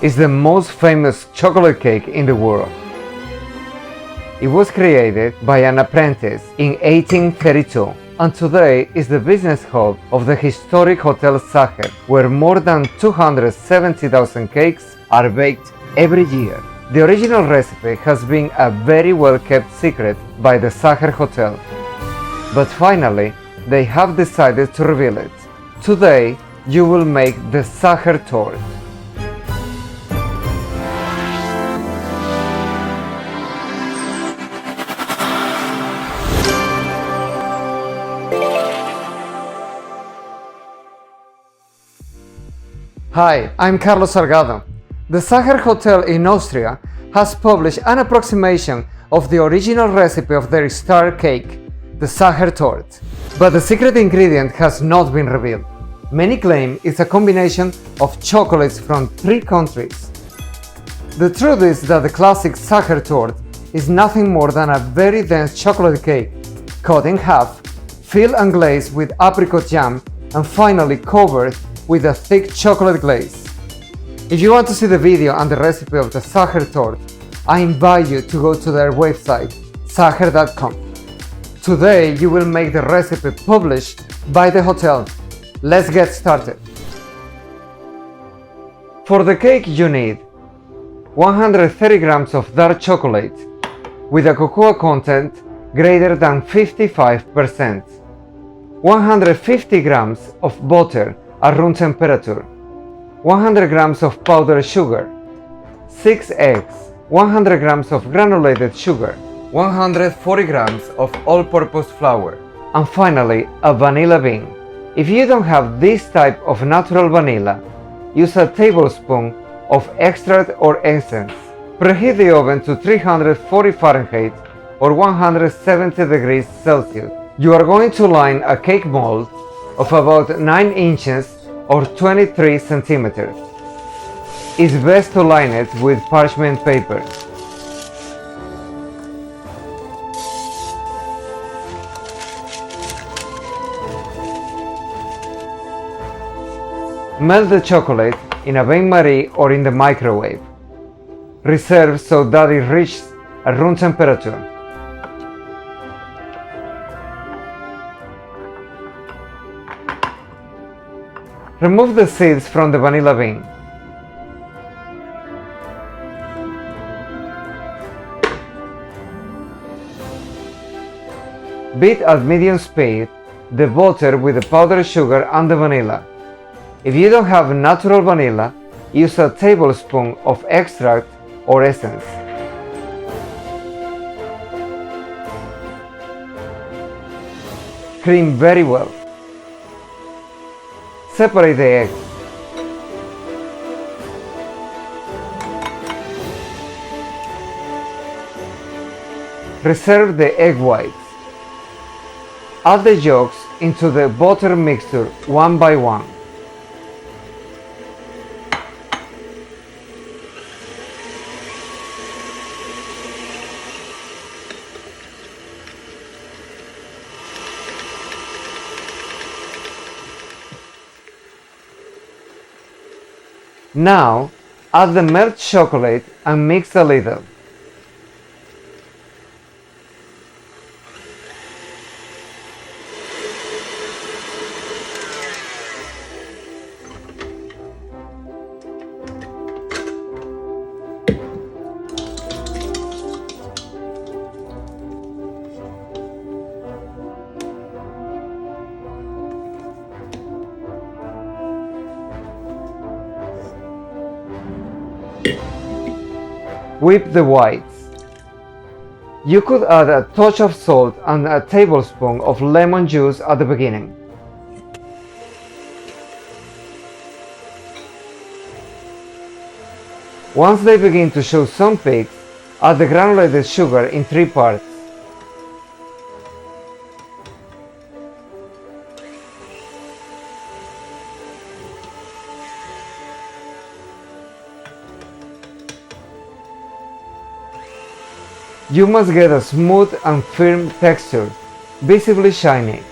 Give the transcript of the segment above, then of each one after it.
is the most famous chocolate cake in the world. It was created by an apprentice in 1832 and today is the business hub of the historic Hotel Sacher, where more than 270,000 cakes are baked every year. The original recipe has been a very well kept secret by the Sacher Hotel, but finally they have decided to reveal it. Today you will make the Sacher Torte. Hi, I'm Carlos Salgado. The Sacher Hotel in Austria has published an approximation of the original recipe of their star cake, the Sacher Torte. But the secret ingredient has not been revealed. Many claim it's a combination of chocolates from 3 countries. The truth is that the classic Sacher Torte is nothing more than a very dense chocolate cake, cut in half, filled and glazed with apricot jam, and finally covered with a thick chocolate glaze. If you want to see the video and the recipe of the Sacher Torte, I invite you to go to their website, sacher.com. Today you will make the recipe published by the hotel. Let's get started. For the cake you need 130 grams of dark chocolate with a cocoa content greater than 55%, 150 grams of butter at room temperature, 100 grams of powdered sugar, 6 eggs, 100 grams of granulated sugar, 140 grams of all-purpose flour, and finally a vanilla bean. If you don't have this type of natural vanilla, use a tablespoon of extract or essence. Preheat the oven to 340 Fahrenheit or 170 degrees Celsius. You are going to line a cake mold of about 9 inches or 23 centimeters. It's best to line it with parchment paper. Melt the chocolate in a bain-marie or in the microwave. Reserve so that it reaches a room temperature. Remove the seeds from the vanilla bean. Beat at medium speed the butter with the powdered sugar and the vanilla. If you don't have natural vanilla, use a tablespoon of extract or essence. Cream very well. Separate the eggs. Reserve the egg whites. Add the yolks into the butter mixture one by one. Now, add the melted chocolate and mix a little. Whip the whites. You could add a touch of salt and a tablespoon of lemon juice at the beginning. Once they begin to show some peaks, add the granulated sugar in 3 parts. You must get a smooth and firm texture, visibly shiny.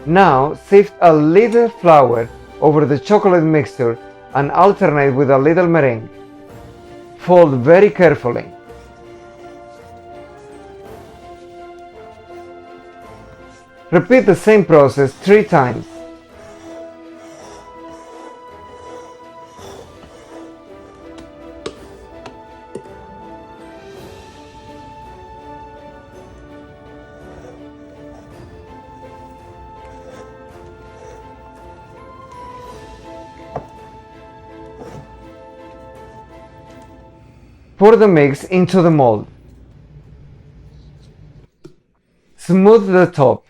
Now sift a little flour over the chocolate mixture and alternate with a little meringue. Fold very carefully. Repeat the same process 3 times. Pour the mix into the mold. Smooth the top.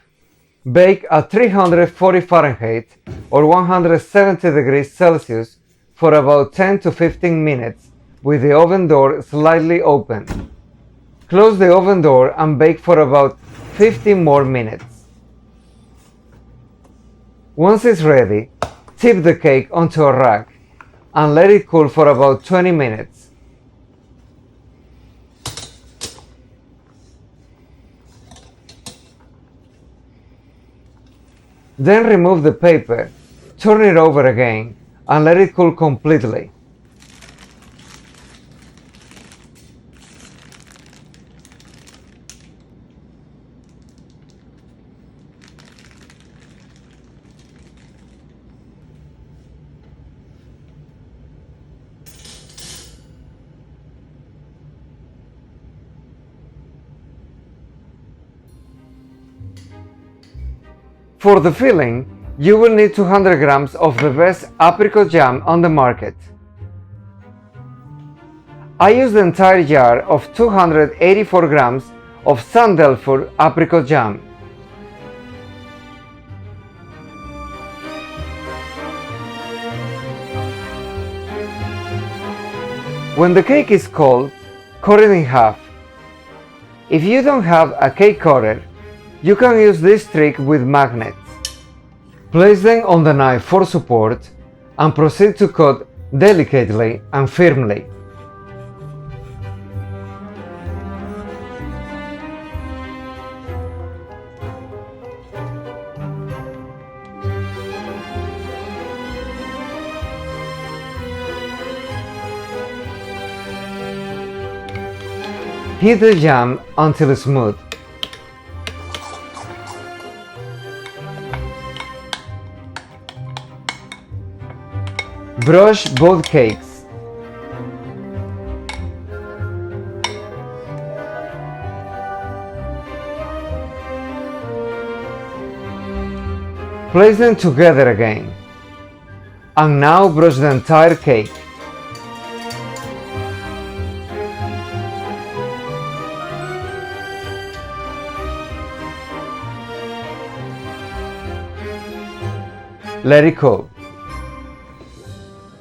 Bake at 340 Fahrenheit or 170 degrees Celsius for about 10 to 15 minutes with the oven door slightly open. Close the oven door and bake for about 15 more minutes. Once it's ready, tip the cake onto a rack and let it cool for about 20 minutes. Then remove the paper, turn it over again, and let it cool completely. For the filling, you will need 200 grams of the best apricot jam on the market. I used the entire jar of 284 grams of Sandelfur apricot jam. When the cake is cold, cut it in half. If you don't have a cake cutter, you can use this trick with magnets. Place them on the knife for support and proceed to cut delicately and firmly. Heat the jam until smooth. Brush both cakes. Place them together again. And now brush the entire cake. Let it cool.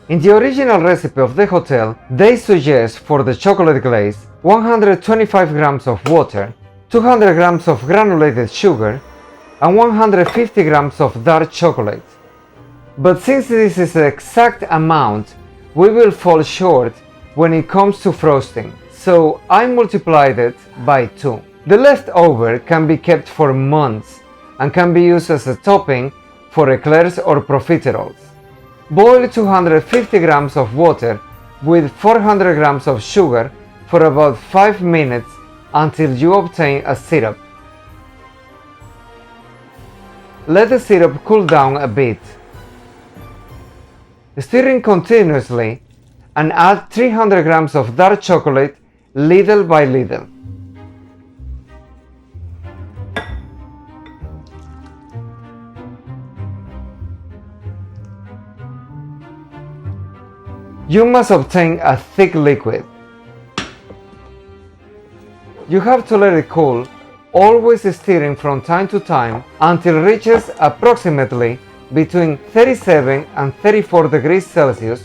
In the original recipe of the hotel, they suggest for the chocolate glaze 125 grams of water, 200 grams of granulated sugar, and 150 grams of dark chocolate. But since this is the exact amount, we will fall short when it comes to frosting, so I multiplied it by 2. The leftover can be kept for months and can be used as a topping for eclairs or profiteroles. Boil 250 grams of water with 400 grams of sugar for about 5 minutes until you obtain a syrup. Let the syrup cool down a bit. Stirring continuously and add 300 grams of dark chocolate little by little. You must obtain a thick liquid. You have to let it cool, always stirring from time to time until it reaches approximately between 37 and 34 degrees Celsius.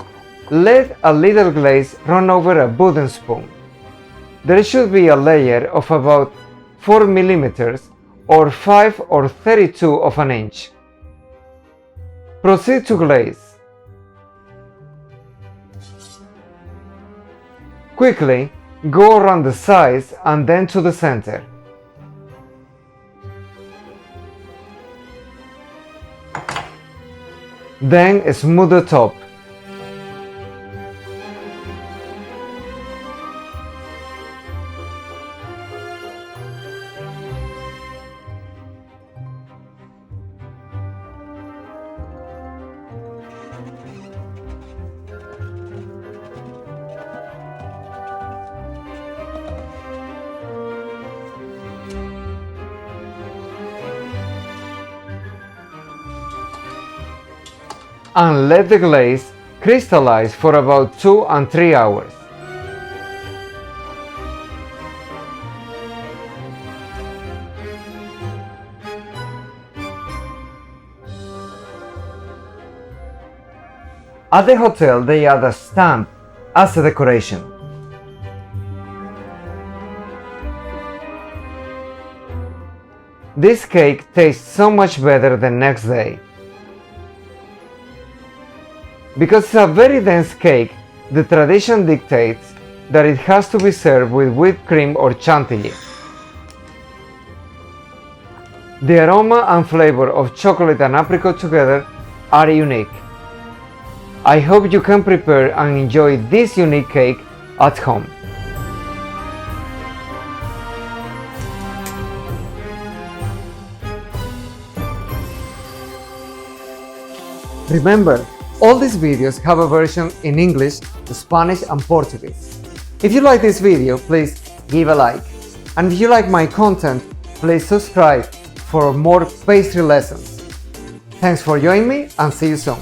Let a little glaze run over a wooden spoon. There should be a layer of about 4 millimeters or 5 or 32 of an inch. Proceed to glaze. Quickly go around the sides and then to the center. Then smooth the top. And let the glaze crystallize for about 2 and 3 hours. At the hotel they add a stamp as a decoration. This cake tastes so much better the next day. Because it's a very dense cake, the tradition dictates that it has to be served with whipped cream or chantilly. The aroma and flavor of chocolate and apricot together are unique. I hope you can prepare and enjoy this unique cake at home. Remember, all these videos have a version in English, Spanish and Portuguese. If you like this video, please give a like. And if you like my content, please subscribe for more pastry lessons. Thanks for joining me and see you soon.